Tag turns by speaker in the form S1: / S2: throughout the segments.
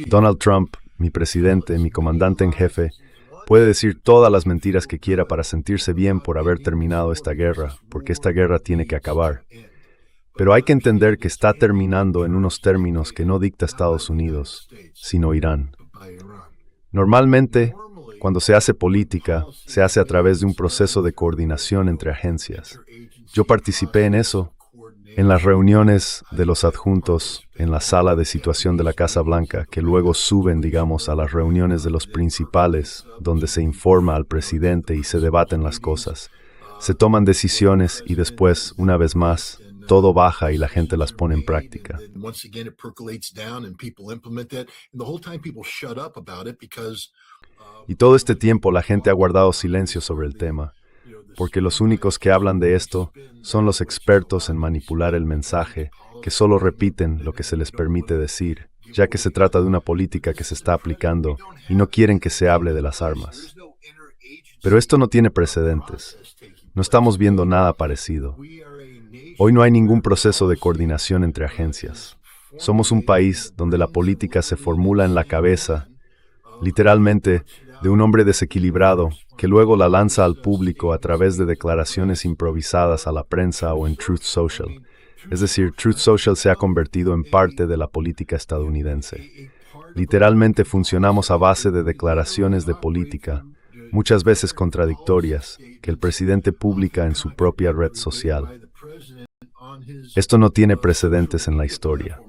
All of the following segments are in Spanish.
S1: Donald Trump, mi presidente, mi comandante en jefe, puede decir todas las mentiras que quiera para sentirse bien por haber terminado esta guerra, porque esta guerra tiene que acabar. Pero hay que entender que está terminando en unos términos que no dicta Estados Unidos, sino Irán. Normalmente, cuando se hace política, se hace a través de un proceso de coordinación entre agencias. Yo participé en eso, en las reuniones de los adjuntos, en la sala de situación de la Casa Blanca, que luego suben, digamos, a las reuniones de los principales, donde se informa al presidente y se debaten las cosas. Se toman decisiones y después, una vez más, todo baja y la gente las pone en práctica. Y todo este tiempo la gente ha guardado silencio sobre el tema, porque los únicos que hablan de esto son los expertos en manipular el mensaje, que solo repiten lo que se les permite decir, ya que se trata de una política que se está aplicando y no quieren que se hable de las armas. Pero esto no tiene precedentes. No estamos viendo nada parecido. Hoy no hay ningún proceso de coordinación entre agencias. Somos un país donde la política se formula en la cabeza, literalmente, de un hombre desequilibrado que luego la lanza al público a través de declaraciones improvisadas a la prensa o en Truth Social. Es decir, Truth Social se ha convertido en parte de la política estadounidense. Literalmente funcionamos a base de declaraciones de política, muchas veces contradictorias, que el presidente publica en su propia red social. Esto no tiene precedentes en la historia.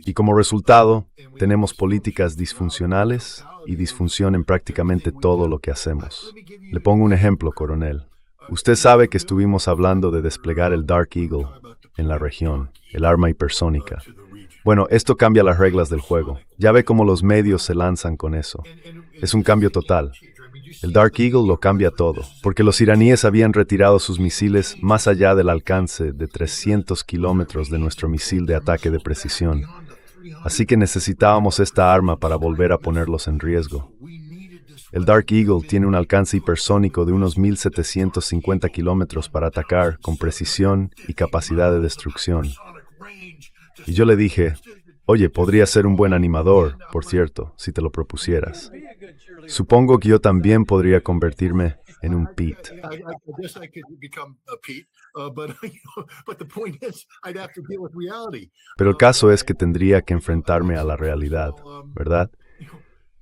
S1: Y como resultado, tenemos políticas disfuncionales y disfunción en prácticamente todo lo que hacemos. Le pongo un ejemplo, coronel. Usted sabe que estuvimos hablando de desplegar el Dark Eagle en la región, el arma hipersónica. Bueno, esto cambia las reglas del juego. Ya ve cómo los medios se lanzan con eso. Es un cambio total. El Dark Eagle lo cambia todo, porque los iraníes habían retirado sus misiles más allá del alcance de 300 kilómetros de nuestro misil de ataque de precisión. Así que necesitábamos esta arma para volver a ponerlos en riesgo. El Dark Eagle tiene un alcance hipersónico de unos 1.750 kilómetros para atacar con precisión y capacidad de destrucción. Y yo le dije, oye, podría ser un buen animador, por cierto, si te lo propusieras. Supongo que yo también podría convertirme en un Pete. Pero el caso es que tendría que enfrentarme a la realidad, ¿verdad?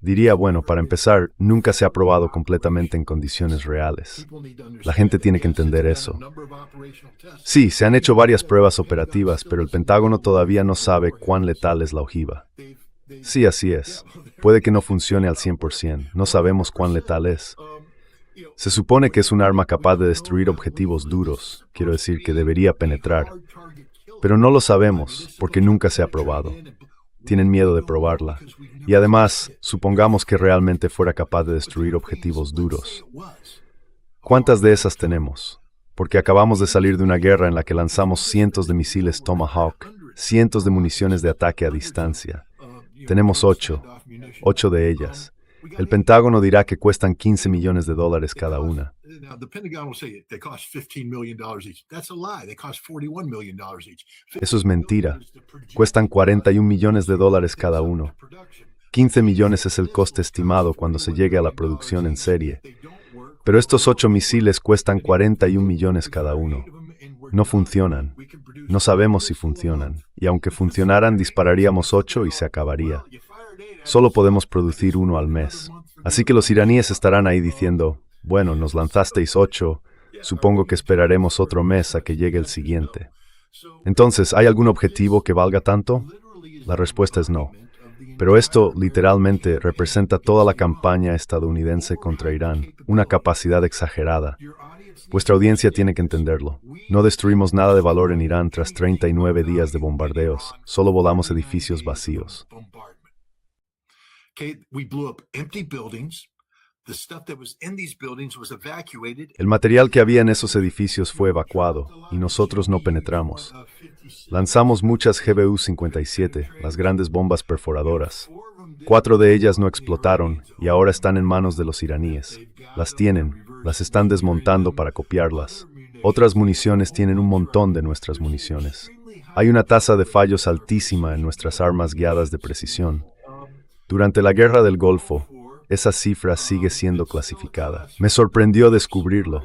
S1: Diría, bueno, para empezar, nunca se ha probado completamente en condiciones reales. La gente tiene que entender eso. Sí, se han hecho varias pruebas operativas, pero el Pentágono todavía no sabe cuán letal es la ojiva. Sí, así es. Puede que no funcione al 100%. No sabemos cuán letal es. Se supone que es un arma capaz de destruir objetivos duros. Quiero decir que debería penetrar. Pero no lo sabemos, porque nunca se ha probado. Tienen miedo de probarla. Y además, supongamos que realmente fuera capaz de destruir objetivos duros. ¿Cuántas de esas tenemos? Porque acabamos de salir de una guerra en la que lanzamos cientos de misiles Tomahawk, cientos de municiones de ataque a distancia. Tenemos 8 de ellas. El Pentágono dirá que cuestan $15 millones cada una. Eso es mentira. Cuestan $41 millones cada uno. 15 millones es el coste estimado cuando se llegue a la producción en serie. Pero estos 8 misiles cuestan $41 millones cada uno. No funcionan. No sabemos si funcionan. Y aunque funcionaran, dispararíamos 8 y se acabaría. Solo podemos producir uno al mes. Así que los iraníes estarán ahí diciendo, bueno, nos lanzasteis 8, supongo que esperaremos otro mes a que llegue el siguiente. Entonces, ¿hay algún objetivo que valga tanto? La respuesta es no. Pero esto, literalmente, representa toda la campaña estadounidense contra Irán, una capacidad exagerada. Vuestra audiencia tiene que entenderlo. No destruimos nada de valor en Irán tras 39 días de bombardeos. Solo volamos edificios vacíos. El material que había en esos edificios fue evacuado y nosotros no penetramos. Lanzamos muchas GBU-57, las grandes bombas perforadoras. 4 de ellas no explotaron y ahora están en manos de los iraníes. Las tienen, las están desmontando para copiarlas. Otras municiones tienen un montón de nuestras municiones. Hay una tasa de fallos altísima en nuestras armas guiadas de precisión. Durante la Guerra del Golfo, esa cifra sigue siendo clasificada. Me sorprendió descubrirlo.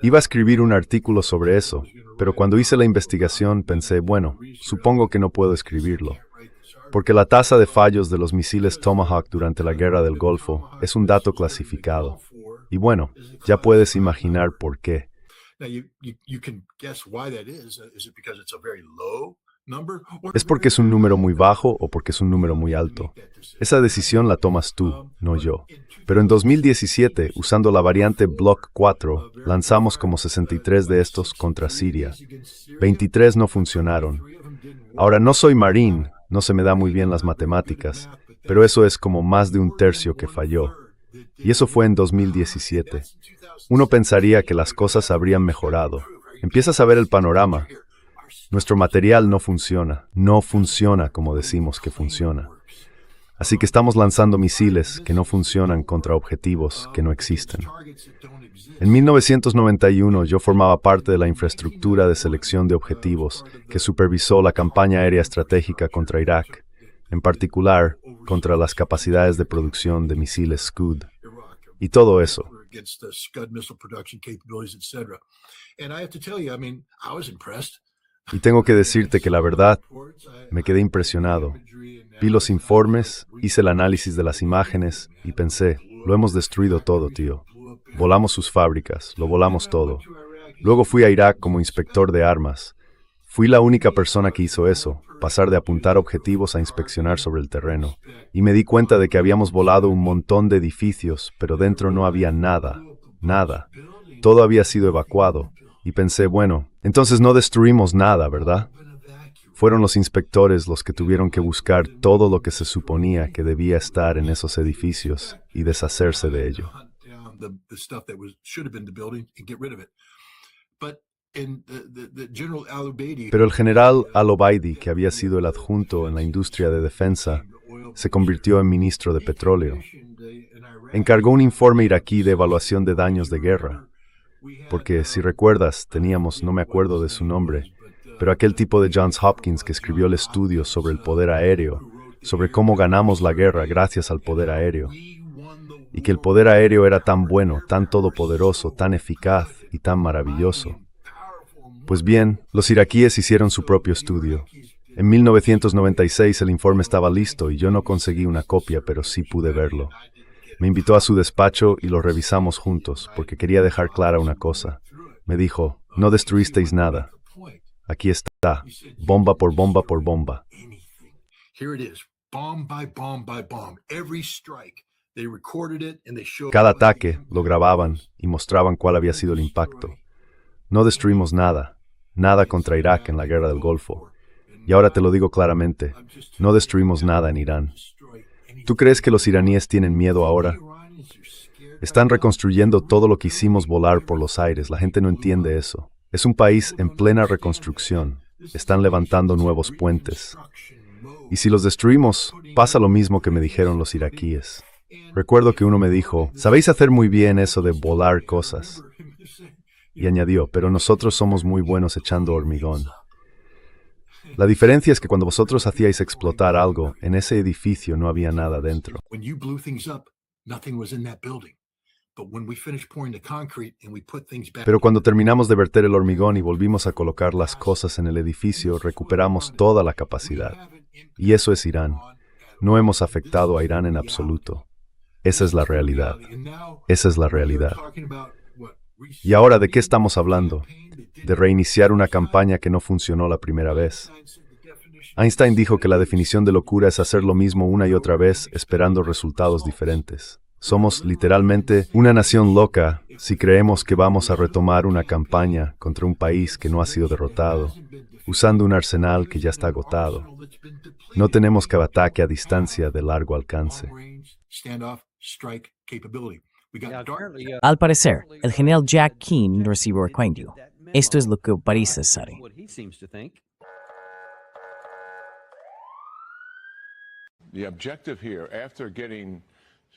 S1: Iba a escribir un artículo sobre eso, pero cuando hice la investigación pensé, bueno, supongo que no puedo escribirlo, porque la tasa de fallos de los misiles Tomahawk durante la Guerra del Golfo es un dato clasificado. Y bueno, ya puedes imaginar por qué. ¿Es porque es un número muy bajo o porque es un número muy alto? Esa decisión la tomas tú, no yo. Pero en 2017, usando la variante Block 4, lanzamos como 63 de estos contra Siria. 23 no funcionaron. Ahora, no soy marín, no se me da muy bien las matemáticas, pero eso es como más de un tercio que falló. Y eso fue en 2017. Uno pensaría que las cosas habrían mejorado. Empiezas a ver el panorama. Nuestro material no funciona como decimos que funciona. Así que estamos lanzando misiles que no funcionan contra objetivos que no existen. En 1991 yo formaba parte de la infraestructura de selección de objetivos que supervisó la campaña aérea estratégica contra Irak, en particular contra las capacidades de producción de misiles Scud. Y todo eso. Y tengo que decirte que la verdad, me quedé impresionado. Vi los informes, hice el análisis de las imágenes y pensé, lo hemos destruido todo, tío. Volamos sus fábricas, lo volamos todo. Luego fui a Irak como inspector de armas. Fui la única persona que hizo eso, pasar de apuntar objetivos a inspeccionar sobre el terreno. Y me di cuenta de que habíamos volado un montón de edificios, pero dentro no había nada. Todo había sido evacuado. Y pensé, bueno, entonces no destruimos nada, ¿verdad? Fueron los inspectores los que tuvieron que buscar todo lo que se suponía que debía estar en esos edificios y deshacerse de ello. Pero el general al-Obaidi, que había sido el adjunto en la industria de defensa, se convirtió en ministro de petróleo. Encargó un informe iraquí de evaluación de daños de guerra. Porque, si recuerdas, teníamos, no me acuerdo de su nombre, pero aquel tipo de Johns Hopkins que escribió el estudio sobre el poder aéreo, sobre cómo ganamos la guerra gracias al poder aéreo. Y que el poder aéreo era tan bueno, tan todopoderoso, tan eficaz y tan maravilloso. Pues bien, los iraquíes hicieron su propio estudio. En 1996 el informe estaba listo y yo no conseguí una copia, pero sí pude verlo. Me invitó a su despacho y lo revisamos juntos, porque quería dejar clara una cosa. Me dijo, no destruisteis nada. Aquí está, bomba por bomba por bomba. Cada ataque lo grababan y mostraban cuál había sido el impacto. No destruimos nada contra Irak en la Guerra del Golfo. Y ahora te lo digo claramente, no destruimos nada en Irán. ¿Tú crees que los iraníes tienen miedo ahora? Están reconstruyendo todo lo que hicimos volar por los aires. La gente no entiende eso. Es un país en plena reconstrucción. Están levantando nuevos puentes. Y si los destruimos, pasa lo mismo que me dijeron los iraquíes. Recuerdo que uno me dijo, sabéis hacer muy bien eso de volar cosas. Y añadió, pero nosotros somos muy buenos echando hormigón. La diferencia es que cuando vosotros hacíais explotar algo, en ese edificio no había nada dentro. Pero cuando terminamos de verter el hormigón y volvimos a colocar las cosas en el edificio, recuperamos toda la capacidad. Y eso es Irán. No hemos afectado a Irán en absoluto. Esa es la realidad. Esa es la realidad. ¿Y ahora de qué estamos hablando? De reiniciar una campaña que no funcionó la primera vez. Einstein dijo que la definición de locura es hacer lo mismo una y otra vez esperando resultados diferentes. Somos literalmente una nación loca si creemos que vamos a retomar una campaña contra un país que no ha sido derrotado, usando un arsenal que ya está agotado. No tenemos ataque a distancia de largo alcance.
S2: Al parecer, el general Jack Keane recibió el cuento. Esto es lo que parece, Sari.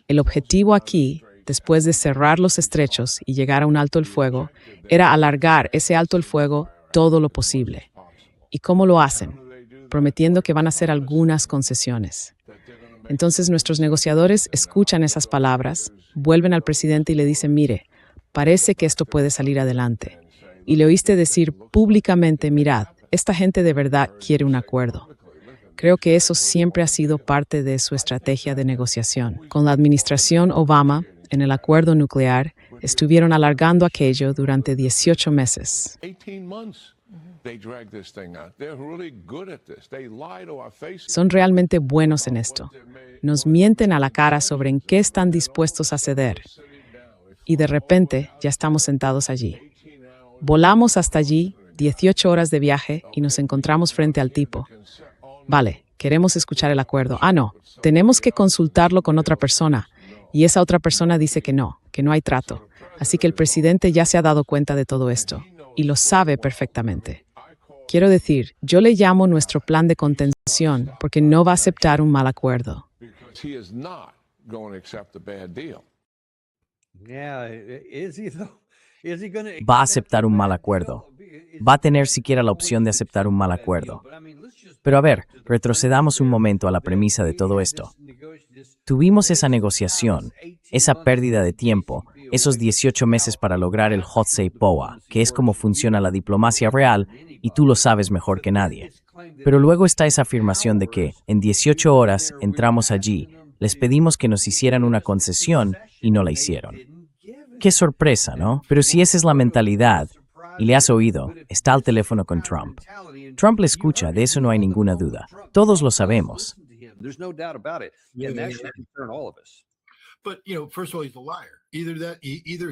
S3: El objetivo aquí después de cerrar los estrechos y llegar a un alto el fuego, era alargar ese alto el fuego todo lo posible. ¿Y cómo lo hacen? Prometiendo que van a hacer algunas concesiones. Entonces nuestros negociadores escuchan esas palabras, vuelven al presidente y le dicen, mire, parece que esto puede salir adelante. Y le oíste decir públicamente, mirad, esta gente de verdad quiere un acuerdo. Creo que eso siempre ha sido parte de su estrategia de negociación. Con la administración Obama, en el acuerdo nuclear, estuvieron alargando aquello durante 18 meses. Son realmente buenos en esto. Nos mienten a la cara sobre en qué están dispuestos a ceder. Y de repente ya estamos sentados allí. Volamos hasta allí, 18 horas de viaje, y nos encontramos frente al tipo. Vale, queremos escuchar el acuerdo. No, tenemos que consultarlo con otra persona. Y esa otra persona dice que no hay trato. Así que el presidente ya se ha dado cuenta de todo esto. Y lo sabe perfectamente. Quiero decir, yo le llamo nuestro plan de contención porque no va a aceptar un mal acuerdo.
S2: Va a aceptar un mal acuerdo. Va a tener siquiera la opción de aceptar un mal acuerdo. Pero a ver, retrocedamos un momento a la premisa de todo esto. Tuvimos esa negociación, esa pérdida de tiempo, esos 18 meses para lograr el Hotsei Poa, que es como funciona la diplomacia real, y tú lo sabes mejor que nadie. Pero luego está esa afirmación de que, en 18 horas, entramos allí, les pedimos que nos hicieran una concesión y no la hicieron. Qué sorpresa, ¿no? Pero si esa es la mentalidad, y le has oído, está al teléfono con Trump. Trump le escucha, de eso no hay ninguna duda. Todos lo sabemos.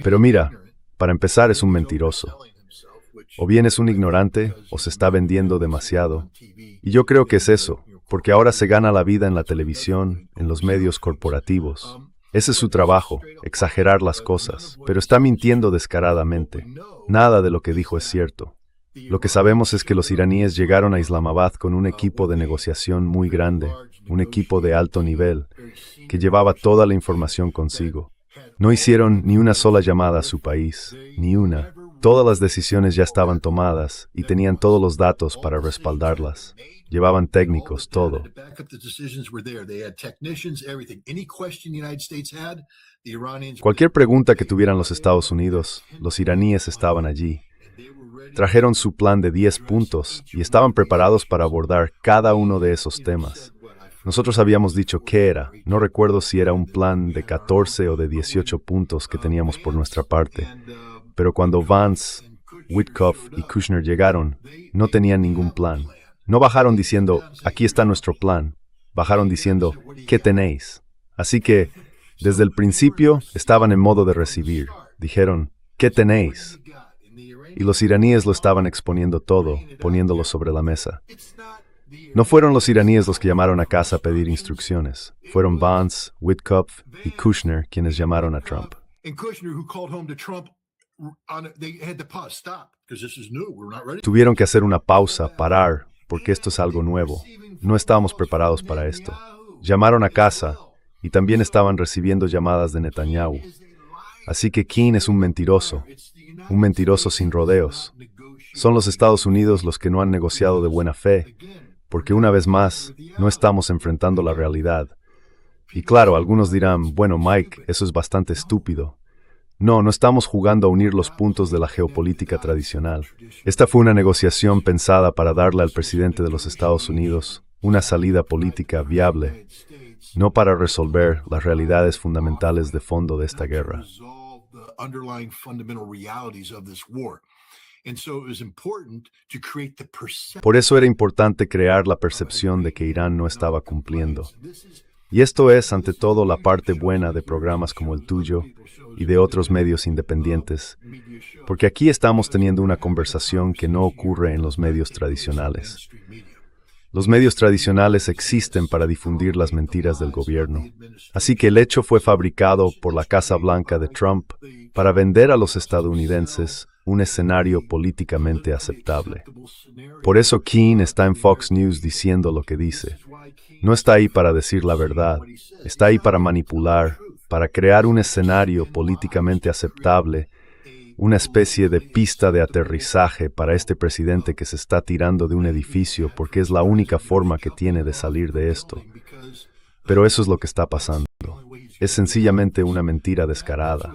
S1: Pero mira, para empezar es un mentiroso. O bien es un ignorante, o se está vendiendo demasiado. Y yo creo que es eso, porque ahora se gana la vida en la televisión, en los medios corporativos. Ese es su trabajo, exagerar las cosas, pero está mintiendo descaradamente. Nada de lo que dijo es cierto. Lo que sabemos es que los iraníes llegaron a Islamabad con un equipo de negociación muy grande, un equipo de alto nivel, que llevaba toda la información consigo. No hicieron ni una sola llamada a su país, ni una. Todas las decisiones ya estaban tomadas y tenían todos los datos para respaldarlas. Llevaban técnicos, todo. Cualquier pregunta que tuvieran los Estados Unidos, los iraníes estaban allí. Trajeron su plan de 10 puntos y estaban preparados para abordar cada uno de esos temas. Nosotros habíamos dicho qué era. No recuerdo si era un plan de 14 o de 18 puntos que teníamos por nuestra parte. Pero cuando Vance, Witkoff y Kushner llegaron, no tenían ningún plan. No bajaron diciendo, aquí está nuestro plan. Bajaron diciendo, ¿qué tenéis? Así que, desde el principio, estaban en modo de recibir. Dijeron, ¿qué tenéis? Y los iraníes lo estaban exponiendo todo, poniéndolo sobre la mesa. No fueron los iraníes los que llamaron a casa a pedir instrucciones. Fueron Vance, Witkoff y Kushner quienes llamaron a Trump. Tuvieron que hacer una pausa, parar, porque esto es algo nuevo. No estábamos preparados para esto. Llamaron a casa y también estaban recibiendo llamadas de Netanyahu. Así que Keane es un mentiroso sin rodeos. Son los Estados Unidos los que no han negociado de buena fe, porque una vez más, no estamos enfrentando la realidad. Y claro, algunos dirán, bueno, Mike, eso es bastante estúpido. No estamos jugando a unir los puntos de la geopolítica tradicional. Esta fue una negociación pensada para darle al presidente de los Estados Unidos una salida política viable, no para resolver las realidades fundamentales de fondo de esta guerra. Por eso era importante crear la percepción de que Irán no estaba cumpliendo. Y esto es, ante todo, la parte buena de programas como el tuyo y de otros medios independientes, porque aquí estamos teniendo una conversación que no ocurre en los medios tradicionales. Los medios tradicionales existen para difundir las mentiras del gobierno. Así que el hecho fue fabricado por la Casa Blanca de Trump para vender a los estadounidenses un escenario políticamente aceptable. Por eso Keane está en Fox News diciendo lo que dice. No está ahí para decir la verdad, está ahí para manipular, para crear un escenario políticamente aceptable, una especie de pista de aterrizaje para este presidente que se está tirando de un edificio porque es la única forma que tiene de salir de esto. Pero eso es lo que está pasando. Es sencillamente una mentira descarada.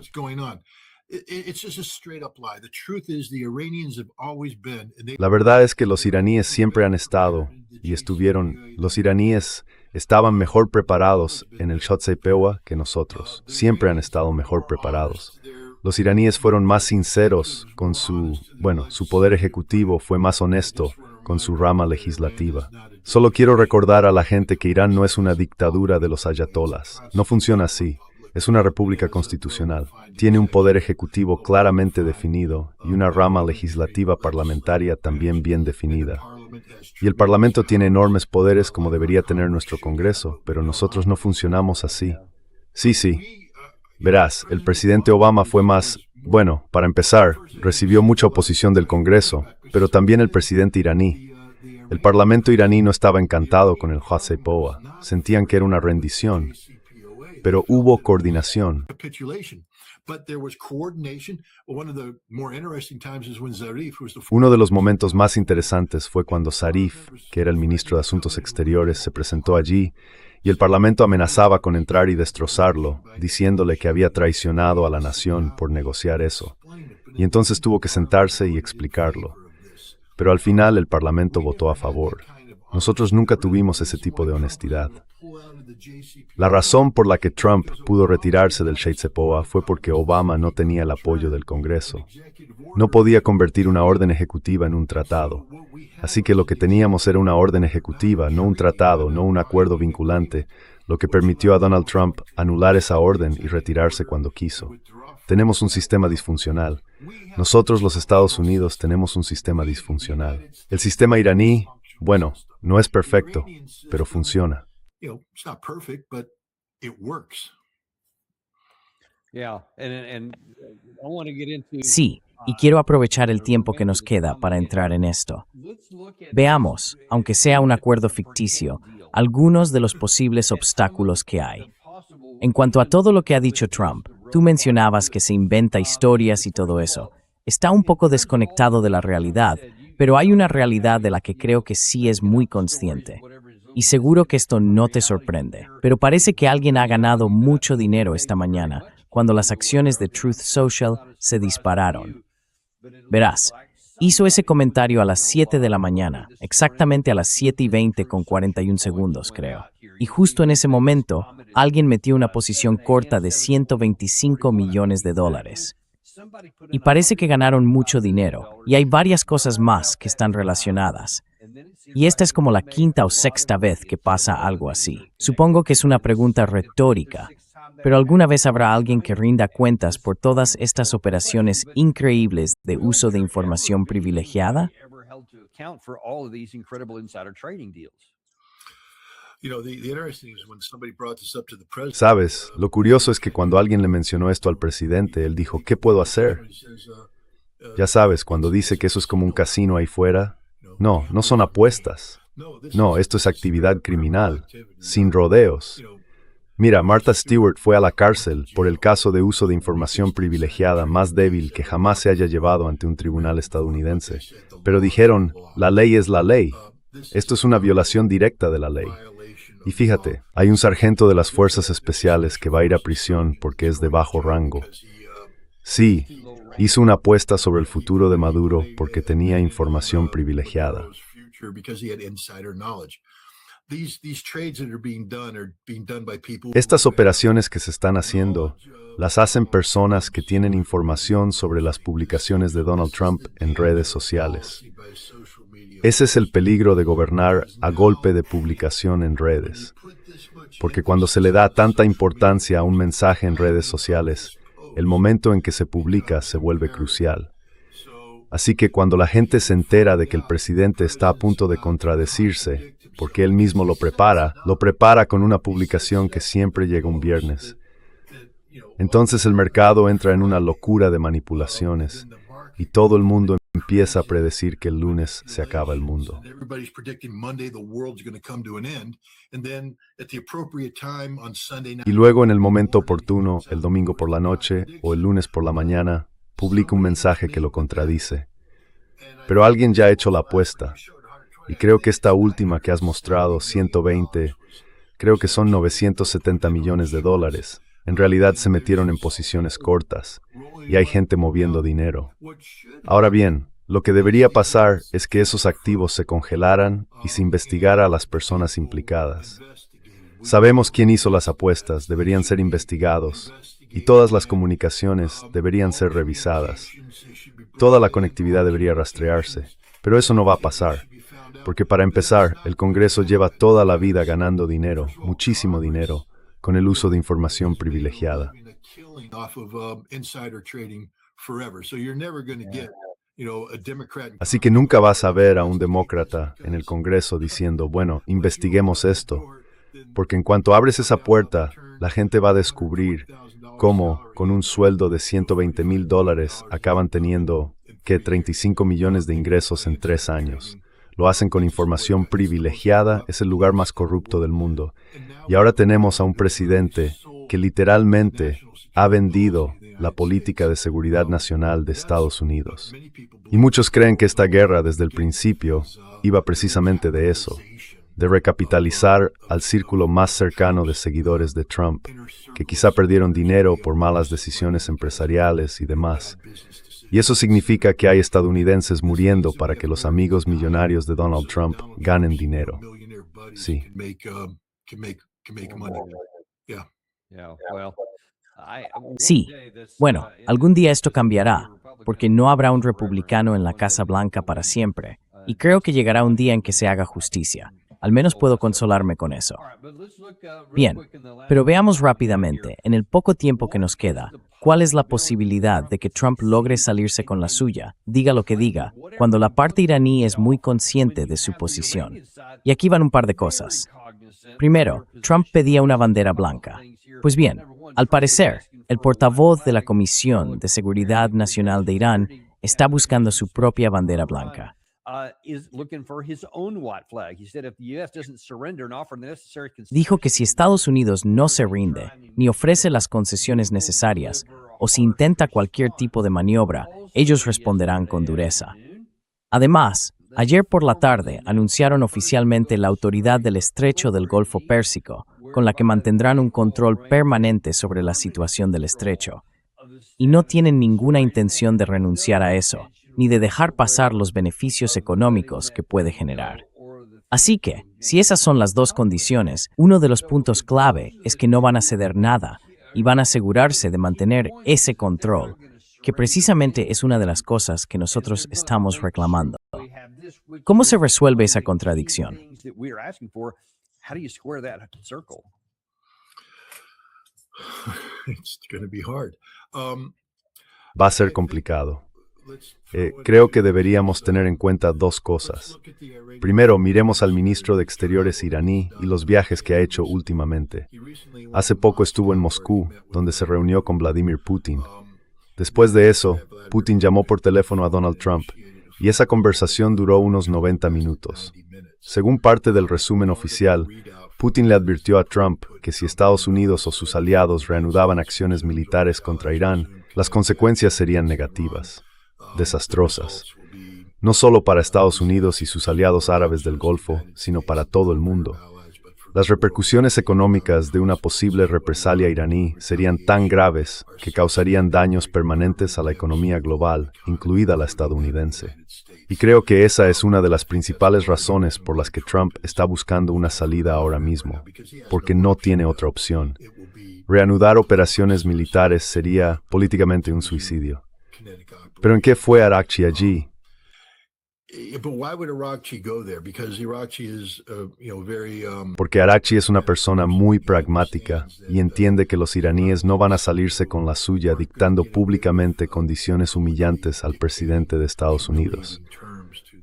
S1: La verdad es que los iraníes siempre han estado, y los iraníes estaban mejor preparados en el Shotsepewa que nosotros. Siempre han estado mejor preparados. Los iraníes fueron más sinceros con su poder ejecutivo fue más honesto con su rama legislativa. Solo quiero recordar a la gente que Irán no es una dictadura de los ayatolás. No funciona así. Es una república constitucional. Tiene un poder ejecutivo claramente definido y una rama legislativa parlamentaria también bien definida. Y el Parlamento tiene enormes poderes como debería tener nuestro Congreso, pero nosotros no funcionamos así. Sí. Verás, el presidente Obama fue más, para empezar, recibió mucha oposición del Congreso, pero también el presidente iraní. El Parlamento iraní no estaba encantado con el Shotsepewa. Sentían que era una rendición. Pero hubo coordinación. Uno de los momentos más interesantes fue cuando Zarif, que era el ministro de Asuntos Exteriores, se presentó allí y el Parlamento amenazaba con entrar y destrozarlo, diciéndole que había traicionado a la nación por negociar eso. Y entonces tuvo que sentarse y explicarlo. Pero al final el Parlamento votó a favor. Nosotros nunca tuvimos ese tipo de honestidad. La razón por la que Trump pudo retirarse del Shotsepewa fue porque Obama no tenía el apoyo del Congreso. No podía convertir una orden ejecutiva en un tratado. Así que lo que teníamos era una orden ejecutiva, no un tratado, no un acuerdo vinculante, lo que permitió a Donald Trump anular esa orden y retirarse cuando quiso. Tenemos un sistema disfuncional. Nosotros, los Estados Unidos, tenemos un sistema disfuncional. El sistema iraní, no es perfecto, pero funciona.
S2: Sí, y quiero aprovechar el tiempo que nos queda para entrar en esto. Veamos, aunque sea un acuerdo ficticio, algunos de los posibles obstáculos que hay. En cuanto a todo lo que ha dicho Trump, tú mencionabas que se inventa historias y todo eso. Está un poco desconectado de la realidad, pero hay una realidad de la que creo que sí es muy consciente. Y seguro que esto no te sorprende, pero parece que alguien ha ganado mucho dinero esta mañana, cuando las acciones de Truth Social se dispararon. Verás, hizo ese comentario a las 7 de la mañana, exactamente a las 7:20 con 41 segundos, creo. Y justo en ese momento, alguien metió una posición corta de $125 millones. Y parece que ganaron mucho dinero, y hay varias cosas más que están relacionadas. Y esta es como la quinta o sexta vez que pasa algo así. Supongo que es una pregunta retórica, pero ¿alguna vez habrá alguien que rinda cuentas por todas estas operaciones increíbles de uso de información privilegiada?
S1: Sabes, lo curioso es que cuando alguien le mencionó esto al presidente, él dijo, ¿qué puedo hacer? Ya sabes, cuando dice que eso es como un casino ahí fuera, no son apuestas. No, esto es actividad criminal, sin rodeos. Mira, Martha Stewart fue a la cárcel por el caso de uso de información privilegiada más débil que jamás se haya llevado ante un tribunal estadounidense. Pero dijeron, la ley es la ley. Esto es una violación directa de la ley. Y fíjate, hay un sargento de las Fuerzas Especiales que va a ir a prisión porque es de bajo rango. Sí, hizo una apuesta sobre el futuro de Maduro porque tenía información privilegiada. Estas operaciones que se están haciendo las hacen personas que tienen información sobre las publicaciones de Donald Trump en redes sociales. Ese es el peligro de gobernar a golpe de publicación en redes. Porque cuando se le da tanta importancia a un mensaje en redes sociales, el momento en que se publica se vuelve crucial. Así que cuando la gente se entera de que el presidente está a punto de contradecirse, porque él mismo lo prepara con una publicación que siempre llega un viernes. Entonces el mercado entra en una locura de manipulaciones, y todo el mundo empieza a predecir que el lunes se acaba el mundo. Y luego en el momento oportuno, el domingo por la noche o el lunes por la mañana, publica un mensaje que lo contradice. Pero alguien ya ha hecho la apuesta, y creo que esta última que has mostrado, 120, creo que son $970 millones. En realidad se metieron en posiciones cortas, y hay gente moviendo dinero. Ahora bien, lo que debería pasar es que esos activos se congelaran y se investigara a las personas implicadas. Sabemos quién hizo las apuestas, deberían ser investigados, y todas las comunicaciones deberían ser revisadas. Toda la conectividad debería rastrearse, pero eso no va a pasar, porque para empezar, el Congreso lleva toda la vida ganando dinero, muchísimo dinero, con el uso de información privilegiada. Así que nunca vas a ver a un demócrata en el Congreso diciendo, bueno, investiguemos esto, porque en cuanto abres esa puerta, la gente va a descubrir cómo, con un sueldo de $120,000, acaban teniendo, 35 millones de ingresos en 3 años. Lo hacen con información privilegiada, es el lugar más corrupto del mundo. Y ahora tenemos a un presidente que literalmente ha vendido la política de seguridad nacional de Estados Unidos. Y muchos creen que esta guerra desde el principio iba precisamente de eso, de recapitalizar al círculo más cercano de seguidores de Trump, que quizá perdieron dinero por malas decisiones empresariales y demás. Y eso significa que hay estadounidenses muriendo para que los amigos millonarios de Donald Trump ganen dinero. Sí.
S2: Sí, bueno, algún día esto cambiará, porque no habrá un republicano en la Casa Blanca para siempre, y creo que llegará un día en que se haga justicia. Al menos puedo consolarme con eso. Bien, pero veamos rápidamente, en el poco tiempo que nos queda, ¿cuál es la posibilidad de que Trump logre salirse con la suya, diga lo que diga, cuando la parte iraní es muy consciente de su posición? Y aquí van un par de cosas. Primero, Trump pedía una bandera blanca. Pues bien, al parecer, el portavoz de la Comisión de Seguridad Nacional de Irán está buscando su propia bandera blanca. Dijo que si Estados Unidos no se rinde, ni ofrece las concesiones necesarias, o si intenta cualquier tipo de maniobra, ellos responderán con dureza. Además, ayer por la tarde anunciaron oficialmente la Autoridad del Estrecho del Golfo Pérsico, con la que mantendrán un control permanente sobre la situación del estrecho. Y no tienen ninguna intención de renunciar a eso, ni de dejar pasar los beneficios económicos que puede generar. Así que, si esas son las dos condiciones, uno de los puntos clave es que no van a ceder nada y van a asegurarse de mantener ese control, que precisamente es una de las cosas que nosotros estamos reclamando. ¿Cómo se resuelve esa contradicción?
S1: Va a ser complicado. Creo que deberíamos tener en cuenta dos cosas. Primero, miremos al ministro de Exteriores iraní y los viajes que ha hecho últimamente. Hace poco estuvo en Moscú, donde se reunió con Vladimir Putin. Después de eso, Putin llamó por teléfono a Donald Trump, y esa conversación duró unos 90 minutos. Según parte del resumen oficial, Putin le advirtió a Trump que si Estados Unidos o sus aliados reanudaban acciones militares contra Irán, las consecuencias serían negativas, desastrosas, no solo para Estados Unidos y sus aliados árabes del Golfo, sino para todo el mundo. Las repercusiones económicas de una posible represalia iraní serían tan graves que causarían daños permanentes a la economía global, incluida la estadounidense. Y creo que esa es una de las principales razones por las que Trump está buscando una salida ahora mismo, porque no tiene otra opción. Reanudar operaciones militares sería políticamente un suicidio. ¿Pero en qué fue Arakchi allí? Porque Arakchi es una persona muy pragmática y entiende que los iraníes no van a salirse con la suya dictando públicamente condiciones humillantes al presidente de Estados Unidos.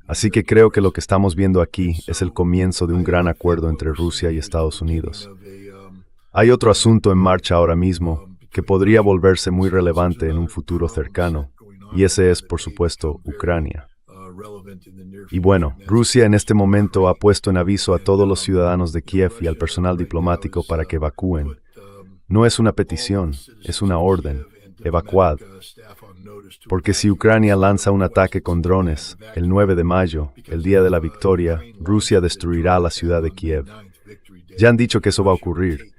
S1: Así que creo que lo que estamos viendo aquí es el comienzo de un gran acuerdo entre Rusia y Estados Unidos. Hay otro asunto en marcha ahora mismo que podría volverse muy relevante en un futuro cercano, y ese es, por supuesto, Ucrania. Y bueno, Rusia en este momento ha puesto en aviso a todos los ciudadanos de Kiev y al personal diplomático para que evacúen. No es una petición, es una orden. Evacuad. Porque si Ucrania lanza un ataque con drones el 9 de mayo, el día de la victoria, Rusia destruirá la ciudad de Kiev. Ya han dicho que eso va a ocurrir.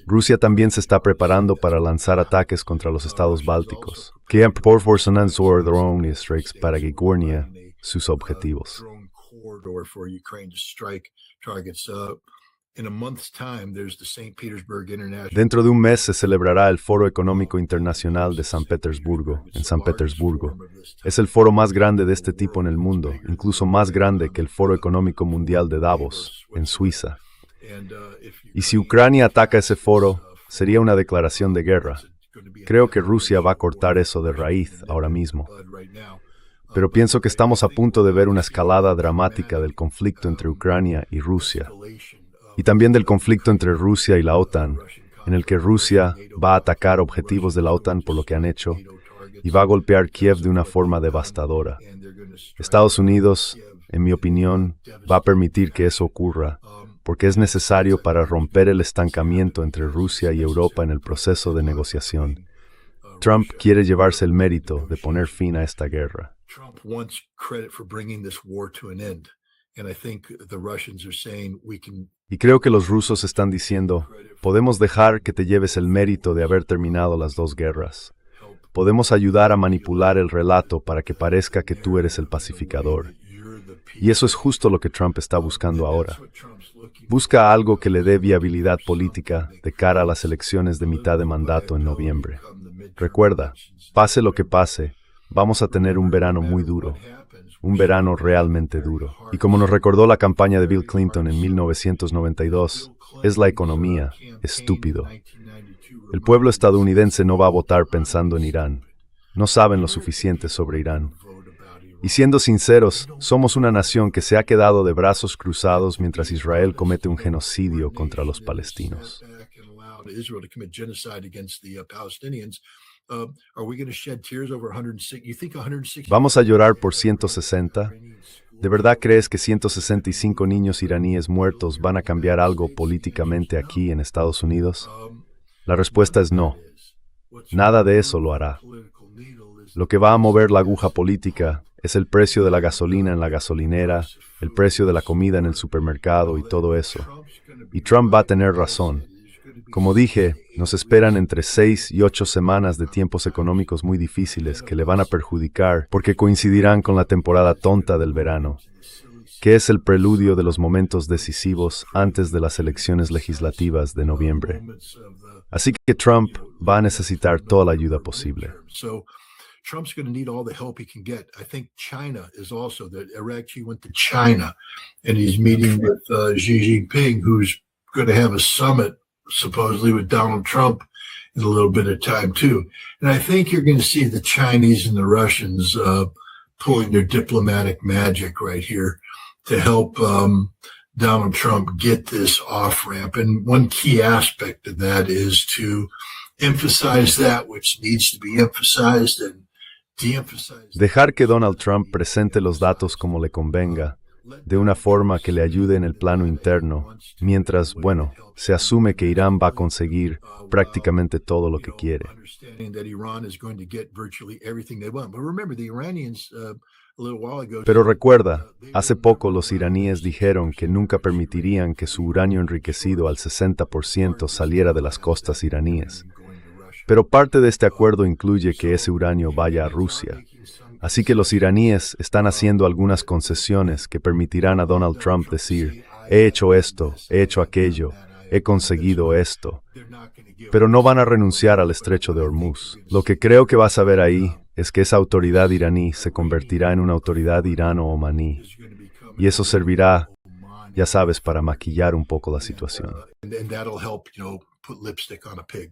S1: Rusia también se está preparando para lanzar ataques contra los estados bálticos, que por para Gigornia sus objetivos. Dentro de un mes se celebrará el Foro Económico Internacional de San Petersburgo, en San Petersburgo. Es el foro más grande de este tipo en el mundo, incluso más grande que el Foro Económico Mundial de Davos, en Suiza. Y si Ucrania ataca ese foro, sería una declaración de guerra. Creo que Rusia va a cortar eso de raíz ahora mismo. Pero pienso que estamos a punto de ver una escalada dramática del conflicto entre Ucrania y Rusia. Y también del conflicto entre Rusia y la OTAN, en el que Rusia va a atacar objetivos de la OTAN por lo que han hecho y va a golpear Kiev de una forma devastadora. Estados Unidos, en mi opinión, va a permitir que eso ocurra, porque es necesario para romper el estancamiento entre Rusia y Europa en el proceso de negociación. Trump quiere llevarse el mérito de poner fin a esta guerra. Y creo que los rusos están diciendo, podemos dejar que te lleves el mérito de haber terminado las dos guerras. Podemos ayudar a manipular el relato para que parezca que tú eres el pacificador. Y eso es justo lo que Trump está buscando ahora. Busca algo que le dé viabilidad política de cara a las elecciones de mitad de mandato en noviembre. Recuerda, pase lo que pase, vamos a tener un verano muy duro. Un verano realmente duro. Y como nos recordó la campaña de Bill Clinton en 1992, es la economía, estúpido. El pueblo estadounidense no va a votar pensando en Irán. No saben lo suficiente sobre Irán. Y siendo sinceros, somos una nación que se ha quedado de brazos cruzados mientras Israel comete un genocidio contra los palestinos. ¿Vamos a llorar por 160? ¿De verdad crees que 165 niños iraníes muertos van a cambiar algo políticamente aquí en Estados Unidos? La respuesta es no. Nada de eso lo hará. Lo que va a mover la aguja política es el precio de la gasolina en la gasolinera, el precio de la comida en el supermercado y todo eso. Y Trump va a tener razón. Como dije, nos esperan entre 6 y 8 semanas de tiempos económicos muy difíciles que le van a perjudicar porque coincidirán con la temporada tonta del verano, que es el preludio de los momentos decisivos antes de las elecciones legislativas de noviembre. Así que Trump va a necesitar toda la ayuda posible.
S4: Trump's going to need all the help he can get. I think China is also there. He went to China and he's meeting with Xi Jinping, who's going to have a summit supposedly with Donald Trump in a little bit of time too. And I think you're going to see the Chinese and the Russians pulling their diplomatic magic right here to help Donald Trump get this off ramp. And one key aspect of that is to emphasize that which needs to be emphasized and
S1: dejar que Donald Trump presente los datos como le convenga, de una forma que le ayude en el plano interno, mientras, bueno, se asume que Irán va a conseguir prácticamente todo lo que quiere. Pero recuerda, hace poco los iraníes dijeron que nunca permitirían que su uranio enriquecido al 60% saliera de las costas iraníes. Pero parte de este acuerdo incluye que ese uranio vaya a Rusia. Así que los iraníes están haciendo algunas concesiones que permitirán a Donald Trump decir, he hecho esto, he hecho aquello, he conseguido esto. Pero no van a renunciar al estrecho de Hormuz. Lo que creo que vas a ver ahí es que esa autoridad iraní se convertirá en una autoridad irano-omaní. Y eso servirá, ya sabes, para maquillar un poco la situación.
S4: And that'll help, put lipstick on a pig.